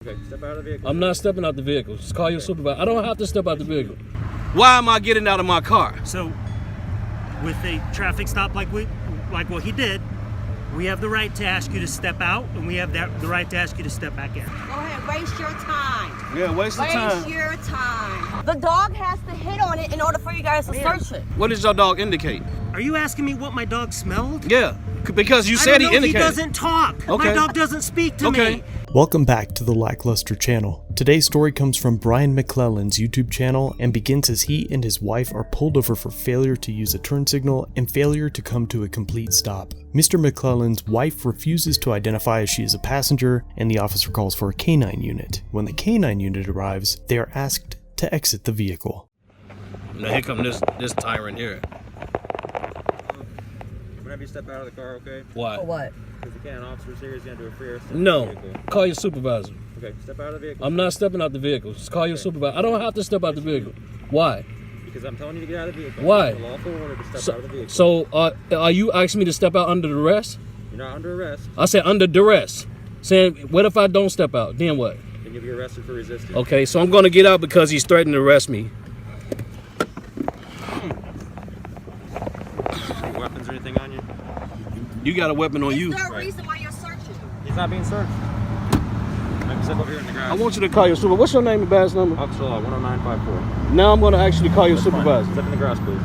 Okay, step out of the vehicle. I'm not stepping out the vehicle. Just call your supervisor. I don't have to step out the vehicle. Why am I getting out of my car? So, with a traffic stop like what he did, we have the right to ask you to step out, and we have the right to ask you to step back in. Go ahead, waste your time. Yeah, waste the time. Waste your time. The dog has to hit on it in order for you guys to search it. What does your dog indicate? Are you asking me what my dog smelled? Yeah, because you said he indicated. He doesn't talk. Okay. My dog doesn't speak to me. Welcome back to the LackLuster channel. Today's story comes from Brian McClellan's YouTube channel and begins as he and his wife are pulled over for failure to use a turn signal and failure to come to a complete stop. Mr. McClellan's wife refuses to identify as she is a passenger, and the officer calls for a canine unit. When the canine unit arrives, they are asked to exit the vehicle. Now here come this tyrant here. Whenever you step out of the car, okay? Why? For what? Because the canine officer's here, he's going to do a free arrest. No. Call your supervisor. Okay, step out of the vehicle. I'm not stepping out the vehicle. Just call your supervisor. I don't have to step out the vehicle. Why? Because I'm telling you to get out of the vehicle. Why? It's a lawful order to step out of the vehicle. So, are you asking me to step out under duress? You're not under arrest. I said under duress. Saying, what if I don't step out? Then what? Then you'll be arrested for resisting. Okay, so I'm going to get out because he's threatening to arrest me. Any weapons or anything on you? You got a weapon on you. There's no reason why you're searching. He's not being searched. Maybe step over here in the garage. I want you to call your supervisor. What's your name and badge number? Officer Law, 10954. Now I'm going to actually call your That's fine. supervisor. Step in the grass, please.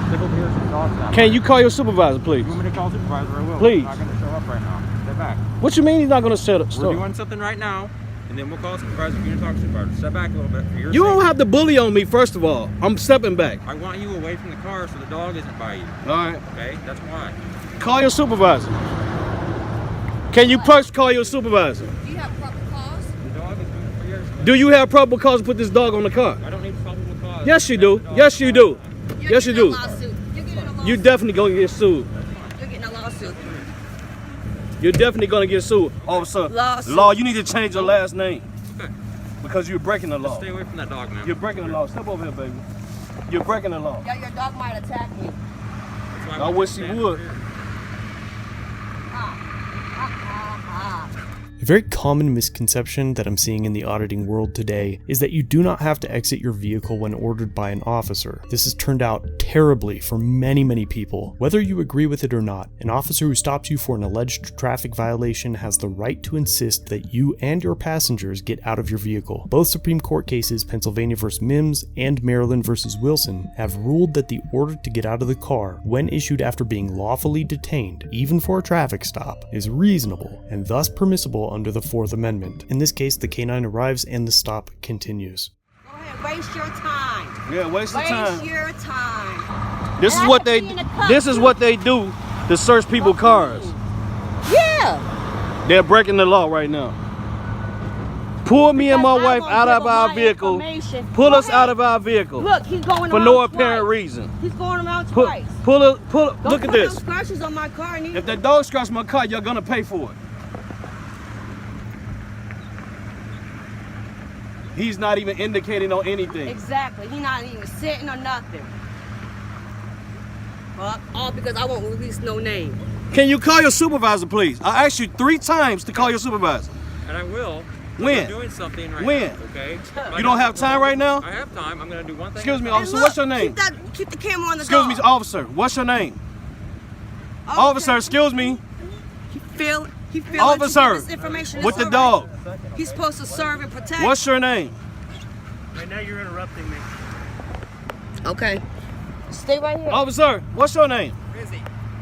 Step over here so the dog's not. Can you call your supervisor, please? You want me to call supervisor? I will. Please. He's not going to show up right now. Step back. What you mean he's not going to set up? We're doing something right now, and then we'll call supervisor for you to talk to supervisor. Step back a little bit for your You don't safety. have to bully on me, first of all. I'm stepping back. I want you away from the car so the dog isn't by you. All right. Okay? That's why. Call your supervisor. Can you first call your supervisor? Do you have proper cause? The dog is doing it for yours. Do you have probable cause to put this dog on the car? I don't need probable cause. Yes, you do. Yes, you do. You're Yes, you getting do. a lawsuit. You're getting a lawsuit. You definitely going to get sued. You're getting a lawsuit. You're definitely going to get sued. Officer, Lawsuit. Law, you need to change your last name. Okay. Because you're breaking the law. Just stay away from that dog, man. You're breaking the law. Step over here, baby. You're breaking the law. Yeah, your dog might attack me. That's why I want wish you he to stand would. over here. A very common misconception that I'm seeing in the auditing world today is that you do not have to exit your vehicle when ordered by an officer. This has turned out terribly for many people. Whether you agree with it or not, an officer who stops you for an alleged traffic violation has the right to insist that you and your passengers get out of your vehicle. Both Supreme Court cases, Pennsylvania v. Mims and Maryland v. Wilson, have ruled that the order to get out of the car, when issued after being lawfully detained, even for a traffic stop, is reasonable and thus permissible under the Fourth Amendment. In this case, the canine arrives and the stop continues. Go ahead, waste your time. Yeah, waste the Waste time. your time. This is And I what could they be in a cup, this is too. what they do to search people's cars. Yeah. They're breaking the law right now. Pull me and my Because I wife won't out give of them our my vehicle. information. Pull Go us ahead. out of our vehicle. Look, he's going For around no apparent twice. reason. He's going around twice. Pull. Don't Look at put this. no scratches on my car, neither. If that dog scratches my car, you're gonna pay for it. He's not even indicating on anything. Exactly. He's not even sitting or nothing. All because I won't release no name. Can you call your supervisor, please? I asked you 3 times to call your supervisor. And I will. When? I'm doing something right When? now, okay? You don't have time right now? I have time. I'm going to do one thing. Excuse me, at a time. officer, what's your name? Keep the camera on the Excuse dog. me, officer, what's your name? Officer, excuse me. He feel Officer, this information. with It's the all dog. right. He's supposed to serve and protect. What's your name? Right now you're interrupting me. Okay. Stay right here. Officer, what's your name?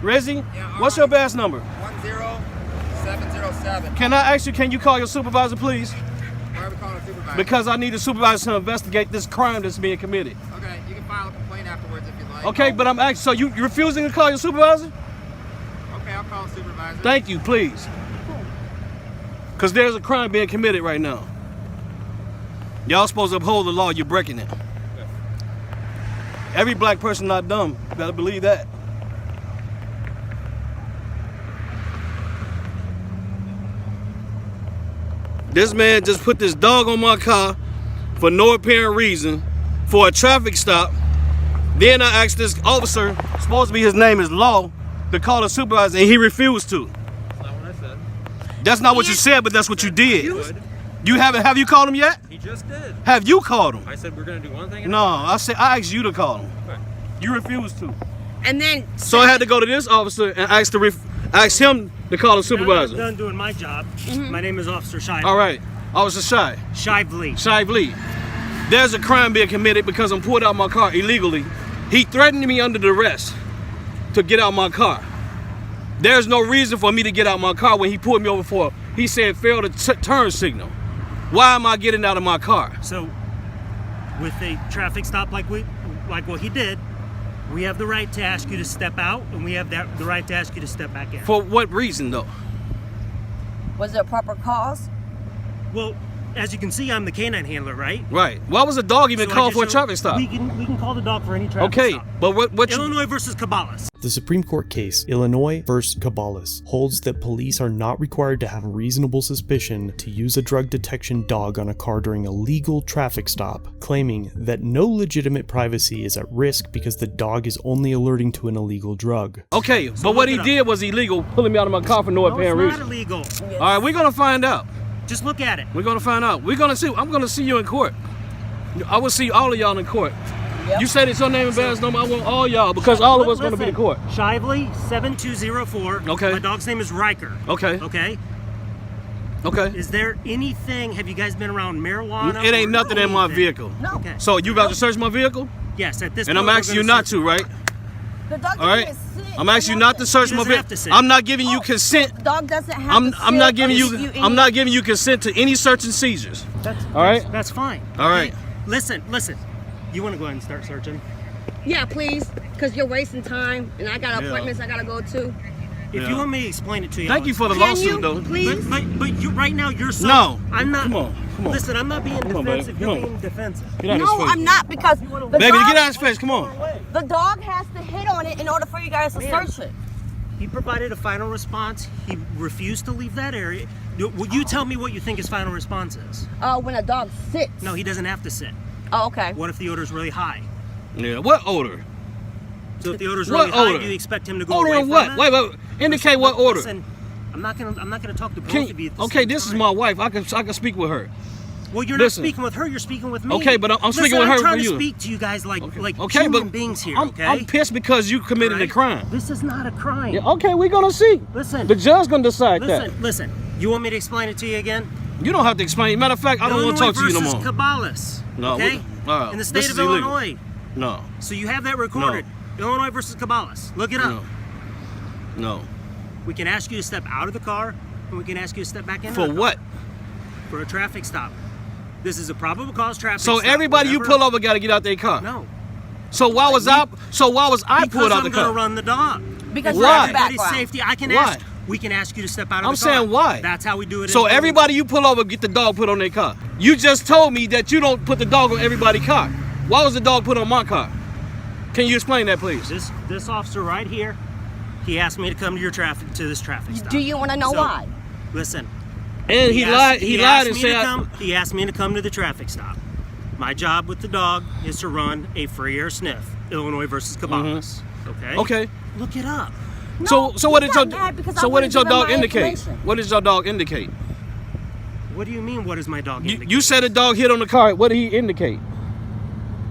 Rizzy? Yeah, What's your badge number? 10707. Can I ask you, can you call your supervisor, please? Why are we calling a supervisor? Because I need a supervisor to investigate this crime that's being committed. Okay, you can file a complaint afterwards if you like. Okay, but I'm asking, so you're refusing to call your supervisor? Okay, I'll call a supervisor. Thank you, please. Because there's a crime being committed right now. Y'all supposed to uphold the law, you're breaking it. Every black person not dumb, you better believe that. This man just put this dog on my car for no apparent reason for a traffic stop. Then I asked this officer, supposed to be his name is Law, to call a supervisor, and he refused to. That's not what I said. That's not what you said, but that's what you did. Good. You haven't? Have you called him yet? He just did. Have you called him? I said we're gonna do one thing. No, I asked you to call him. Okay. You refused to. And then So I had to go to this officer and ask him to call the Now that I'm supervisor. done doing my job. My name is Officer Shively. All right, Officer Shively. Shively. There's a crime being committed because I'm pulled out my car illegally. He threatened me under duress to get out my car. There's no reason for me to get out my car when he pulled me over for, he said, fail the turn signal. Why am I getting out of my car? So, with a traffic stop like what he did, we have the right to ask you to step out, and we have the right to ask you to step back in. For what reason, though? was there a proper cause? Well, as you can see, I'm the canine handler, right? Right. Why was a dog even So I called just for a showed- traffic stop? We can call the dog for any traffic Okay, stop. but what you... Illinois versus Caballas. The Supreme Court case, Illinois v. Caballas, holds that police are not required to have reasonable suspicion to use a drug detection dog on a car during a legal traffic stop, claiming that no legitimate privacy is at risk because the dog is only alerting to an illegal drug. Okay, but what he look it did was illegal, pulling me out of my car for no No, apparent it's not reason. illegal. All right, we're gonna find out. Just look at it. We're gonna find out. We're gonna see. I'm gonna see you in court. I will see all of y'all in court. Yep. You said it's your name and badge number. I want all y'all because all of us gonna be in court. Shively 7204. Okay. My dog's name is Riker. Okay. Okay. Okay. Is there anything? Have you guys been around marijuana? It ain't or nothing in my anything? vehicle. No. Okay. So you about to search my vehicle? Yes. At this And point, I'm we're asking you gonna not search- to, right? The dog All right. doesn't sit. I'm asking you not to search He my doesn't have to vehicle. sit. I'm not giving you consent. The dog doesn't have I'm to not sit giving and you. any- I'm not giving you consent to any search and seizures. All right. That's fine. All right. Listen. You want to go ahead and start searching? Yeah, please, because you're wasting time, and I got Yeah. appointments I gotta go to. If Yeah. you want me to explain it to you, Thank I'll you for the Can lawsuit, you, though. please? But you right now you're so. No. I'm not. Come on. Listen, I'm not being Come on, defensive. baby. You're Come on. being defensive. Get out of No, his face. I'm not, because the Baby, dog, get out of his face. Come on. the dog has to hit on it in order for you guys to Man. search it. He provided a final response. He refused to leave that area. Will you tell me what you think his final response is? When a dog sits. No, he doesn't have to sit. Oh, okay. What if the odor's really high? Yeah. What odor? So if the odor's What really high, odor? do you expect him to go Order away of from what? it? Wait. Indicate what order. Listen, I'm not gonna talk to both Can, of you. At the okay, same this is time. my wife. I can speak with her. Well, you're listen. not speaking with her. You're speaking with me. Okay, but I'm speaking Listen, with her I'm trying for to you. speak to you guys like Okay, human but beings here. I'm, okay. I'm pissed because you committed a Right? crime. This is not a crime. Yeah, okay, we're gonna see. Listen. The judge gonna decide that. Listen. You want me to explain it to you again? You don't have to explain. Matter of fact, I don't want to talk to you no Illinois more. versus Caballas. No, okay. all right, In the this state is of illegal. Illinois. No, So you have that recorded. Illinois versus Caballas. Look it up. no. We can ask you to step out of the car, and we can ask you to step back in. For what? For a traffic stop. This is a probable cause traffic So stop. everybody you whatever- pull over got to get out their car. No. So why was I? So why was I Because pulled out I'm the going to car? run the dog. Because Why? you have a Everybody's background. safety. I can Why? ask. We can ask you to step out of I'm the car. saying why? That's how we do it. So in everybody you pull over get the dog put on their car. You just told me that you don't put the dog on everybody's car. Why was the dog put on my car? Can you explain that, please? This officer right here, he asked me to come to this traffic stop. Do you want to know So, why? Listen. And he lied. He lied and said. He asked me to come to the traffic stop. My job with the dog is to run a free air sniff. Illinois versus Caballas. Okay. Okay. Look it up. So No, what he did got your mad because I so what wouldn't did your give him dog my indicate? information. What did your dog indicate? What do you mean? What is my dog? indicate? You said a dog hit on the car. What did he indicate?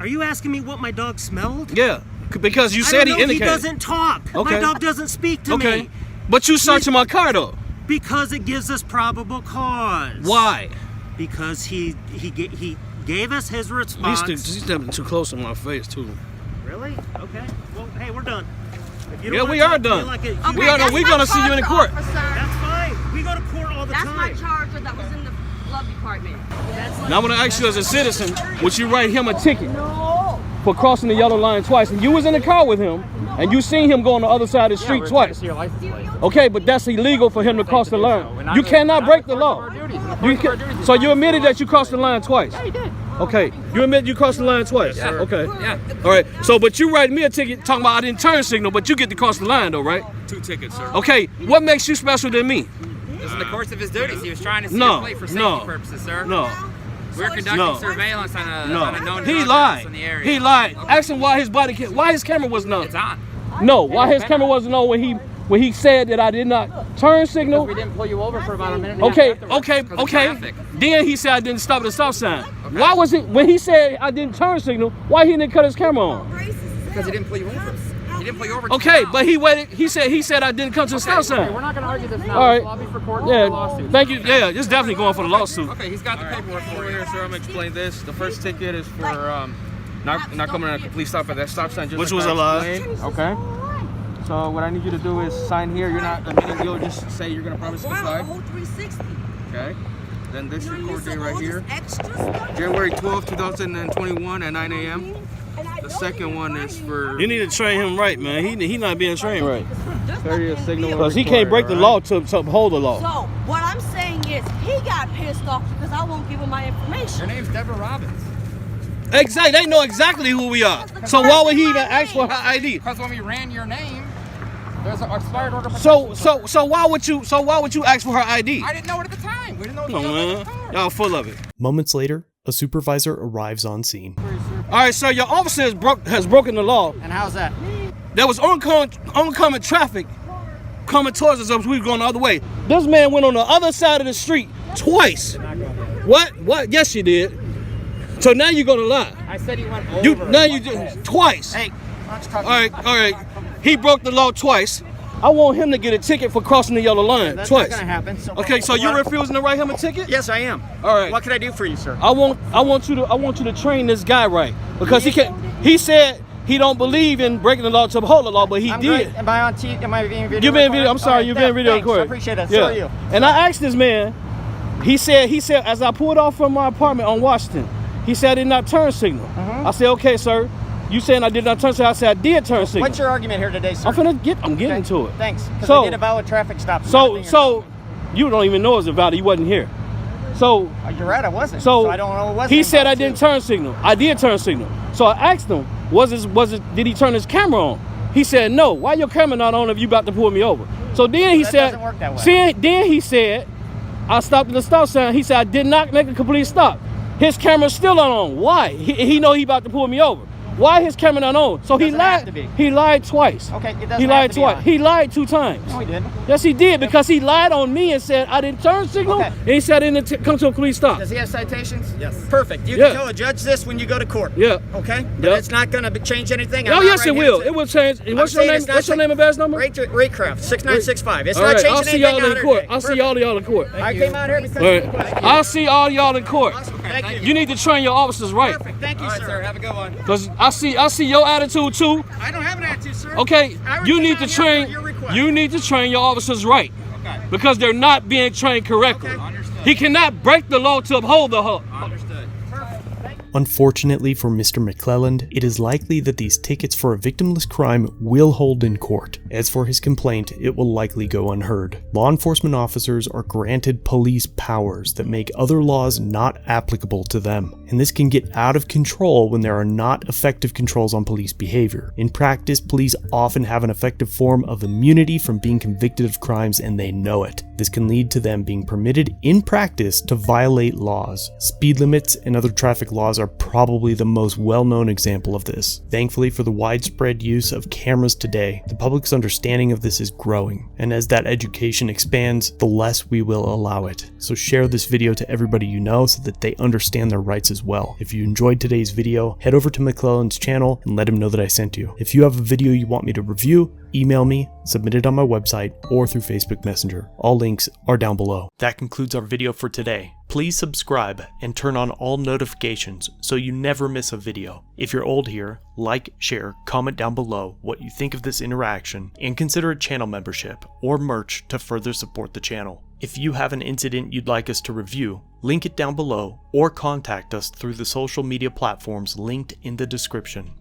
Are you asking me what my dog smelled? Yeah, because you I said don't he know, indicated. He doesn't talk. Okay. My dog doesn't speak to Okay, me but you searching my car though. because it gives us probable cause. Why? Because he gave us his response. He's stepping too close to my face too. Really? Okay. Well, hey, we're done. If you don't Yeah, wanna we talk are to me done. like a We human- are done. We're gonna see you in court. That's fine. We go to court all the That's time. my charger that was in the glove department. Now I'm gonna ask you as a citizen, would you write him a ticket No. for crossing the yellow line twice? And you was in the car with him, and you seen him go on the other side of the street twice. Okay, but that's illegal for him to cross the line. You cannot break the law. So you admitted that you crossed the line twice? Yeah, you did. Okay, you admit you crossed the line twice? Yeah. Okay. Yeah. All right, so but you write me a ticket talking about I didn't turn signal, but you get to cross the line though, right? 2 tickets, sir. Okay, what makes you special than me? This is in the course of his duties. He was trying to see No, your plate for safety no, purposes, sir. No, We're conducting No. surveillance on a known no. drug He house lied. in the area. He lied. Ask him why his camera wasn't on. It's on. No, why his camera wasn't on when he said that I did not turn signal. We didn't pull you over for about a minute. Okay. Then he said I didn't stop at the stop sign. Why was it when he said I didn't turn signal? Why he didn't cut his camera on? Because he didn't pull you over. He didn't pull you over. Okay, but he waited. He said I didn't come to the stop sign. Okay, we're not going to argue this now. All right. Lobby for court. Yeah. Lawsuit. Thank you. Yeah, it's definitely going for the lawsuit. Okay, he's got the paperwork for you here, sir. I'm gonna explain this. The first ticket is for not coming at a complete stop at that stop sign. Just Which like was I a lie. explained. Okay. So what I need you to do is sign here. You're not admitting guilt. Just say you're gonna promise to comply. whole 360. Okay. Then this You know, record date right all here, this extra stuff. January 12, 2021 at 9 a.m. And I The know second you one ain't is lying. for You need to train him right, man. He not being trained right. Just There like is in signal the Because he required, can't break the law to uphold the law. So what I'm saying is he got pissed off because I won't give him my Your information. name's Deborah Robbins. Exactly. They know exactly who we are. So why would he even ask for her ID? Because when we ran your name, there's an expired order. So why would you ask for her ID? I didn't know it at the time. We didn't know it Come on, was man. at the car. Y'all full of it. Moments later, a supervisor arrives on scene. All right, so your officer has broken the law. And how's that? There was oncoming traffic coming towards us as we were going the other way. This man went on the other side of the street twice. What? Yes, you did. So now you're gonna lie. I said he went over. Now you just twice. Hey, let's talk. All right. He broke the law twice. I want him to get a ticket for crossing the yellow line That's twice. not going to happen. So Okay, so you're refusing to write him a ticket? Yes, I am. All right. What can I do for you, sir? I want you to train this guy right because he can't. He said he don't believe in breaking the law to uphold the law, but he I'm did. great. Am I on TV? Am I being video You've been recorded? video. I'm sorry, All right, you've been video thanks. recorded. I appreciate it. So are you. And I asked this man. He said as I pulled off from my apartment on Washington, he said I did not turn signal. I said, okay, sir. You saying I did not turn signal? I said I did turn signal. What's your argument here today, sir? I'm getting to it. Thanks. Because So- I did a valid traffic stop. So you don't even know it's valid. You wasn't here. So You're right, I wasn't. So I don't know what was he said I involved, didn't too. turn signal. I did turn signal. So I asked him, did he turn his camera on? He said no. Why your camera not on if you about to pull me over? So then he That said, doesn't work that way. Then he said, I stopped at the stop sign. He said I did not make a complete stop. His camera's still not on. Why? He know he about to pull me over. Why his camera not on? So he Doesn't have lied. to be. He lied twice. Okay, it doesn't He have lied to be twice. on. He lied 2 times. No, he didn't. Yes, he did because he lied on me and said I didn't turn signal. Okay. And he said I didn't come to a complete stop. Does he have citations? Yes. Perfect. You Yeah. can tell a judge this when you go to court. Yeah. Okay? But Yep. it's not going to change anything. Oh, yes, it will. It will change. And what's your saying name? it's not What's your name and badge number? Raycraft, 6965. It's All not right, changing I'll see anything y'all in out court. here. I'll see all of y'all in court. I came out here because All right. I'll see all y'all in court. Thank you. You need to train your officers right. Perfect. Thank you, All right, sir. sir. Have a good one. Because I see your attitude too. I don't have an attitude, sir. Okay, I already you came need out to here train. for your request. You need to train your officers right. Okay. Because they're not being trained correctly. Okay. Understood. He cannot break the law to uphold the law. Understood. Unfortunately for Mr. McClelland, it is likely that these tickets for a victimless crime will hold in court. As for his complaint, it will likely go unheard. Law enforcement officers are granted police powers that make other laws not applicable to them, and this can get out of control when there are not effective controls on police behavior. In practice, police often have an effective form of immunity from being convicted of crimes, and they know it. This can lead to them being permitted in practice to violate laws. Speed limits and other traffic laws are probably the most well-known example of this. Thankfully, for the widespread use of cameras today, the public's understanding of this is growing, and as that education expands, the less we will allow it. So share this video to everybody you know so that they understand their rights as well. If you enjoyed today's video, head over to McClelland's channel and let him know that I sent you. If you have a video you want me to review, email me, submit it on my website, or through Facebook Messenger. All links are down below. That concludes our video for today. Please subscribe and turn on all notifications so you never miss a video. If you're old here, like, share, comment down below what you think of this interaction, and consider a channel membership or merch to further support the channel. If you have an incident you'd like us to review, link it down below or contact us through the social media platforms linked in the description.